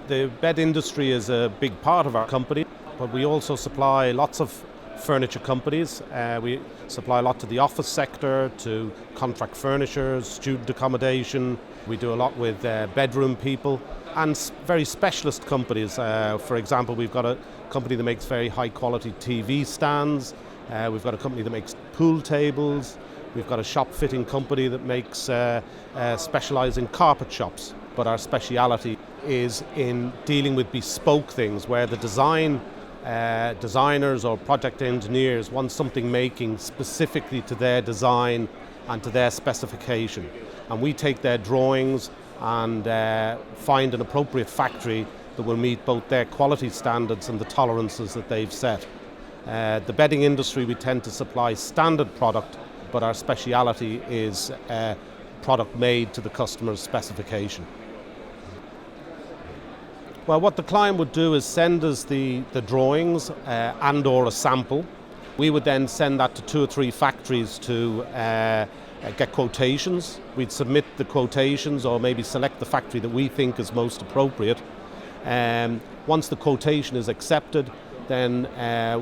The bed industry is a big part of our company, but we also supply lots of furniture companies. We supply a lot to the office sector, to contract furnishers, student accommodation. We do a lot with bedroom people and very specialist companies. For example, we've got a company that makes very high quality TV stands. We've got a company that makes pool tables. We've got a shop fitting company that makes specialise in carpet shops. But our speciality is in dealing with bespoke things where the designers or project engineers want something making specifically to their design and to their specification. And we take their drawings and find an appropriate factory that will meet both their quality standards and the tolerances that they've set. The bedding industry, we tend to supply standard product, but our speciality is product made to the customer's specification. Well, what the client would do is send us the drawings and or a sample. We would then send that to 2 or 3 factories to get quotations. We'd submit the quotations or maybe select the factory that we think is most appropriate. Once the quotation is accepted, then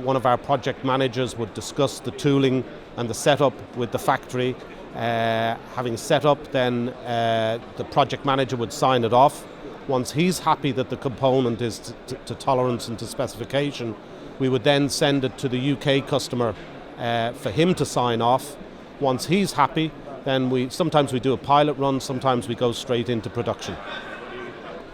one of our project managers would discuss the tooling and the setup with the factory. Having set up, then the project manager would sign it off. Once he's happy that the component is to tolerance and to specification, we would then send it to the UK customer for him to sign off. Once he's happy, then sometimes we do a pilot run, sometimes we go straight into production.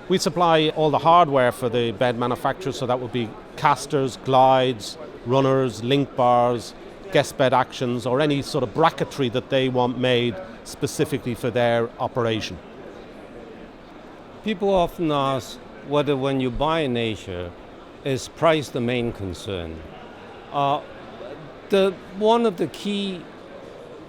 We supply all the hardware for the bed manufacturers, so that would be casters, glides, runners, link bars, guest bed actions, or any sort of bracketry that they want made specifically for their operation. People often ask whether when you buy in Asia, is price the main concern? One of the key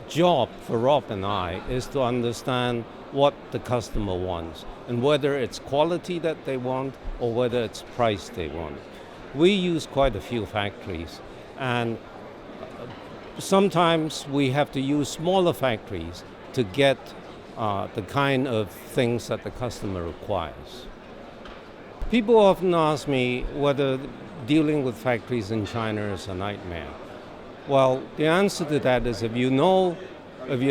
job for Rob and I is to understand what the customer wants and whether it's quality that they want or whether it's price they want. We use quite a few factories, and sometimes we have to use smaller factories to get the kind of things that the customer requires. People often ask me whether dealing with factories in China is a nightmare. Well, the answer to that is if you're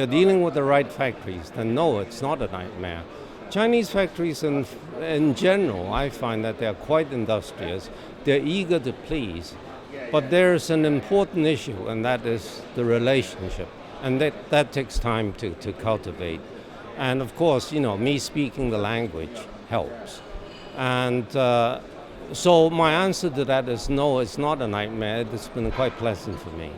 dealing with the right factories, then no, it's not a nightmare. Chinese factories in general, I find that they're quite industrious. They're eager to please. But there's an important issue, and that is the relationship. And that takes time to cultivate. And of course, me speaking the language helps. And so my answer to that is no, it's not a nightmare. It's been quite pleasant for me.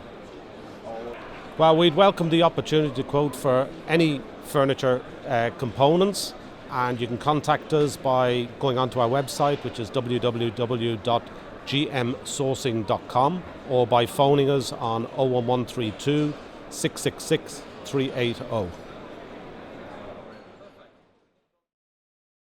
Well, we'd welcome the opportunity to quote for any furniture components, and you can contact us by going onto our website, which is www.gmsourcing.com, or by phoning us on 01132 666 380.